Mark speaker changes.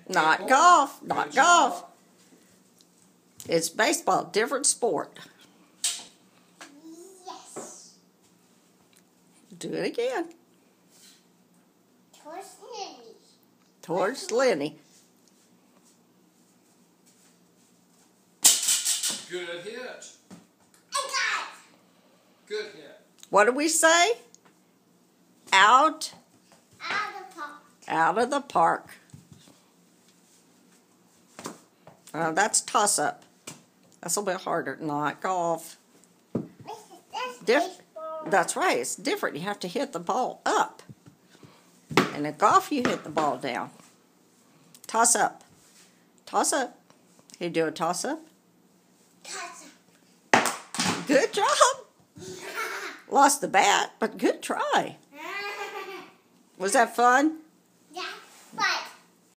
Speaker 1: Not golf. Not golf. It's baseball. Different sport.
Speaker 2: Yes.
Speaker 1: Do it again.
Speaker 2: Towards Lenny.
Speaker 1: Towards Lenny.
Speaker 3: Good hit.
Speaker 2: I got it.
Speaker 3: Good hit.
Speaker 1: What do we say? Out.
Speaker 2: Out of the park.
Speaker 1: Out of the park. That's toss-up. That's a little bit harder. Not golf. That's right. It's different. You have to hit the ball up. And in golf, you hit the ball down. Toss-up. Toss-up. You do a toss-up? Good job. Lost the bat, but good try. Was that fun?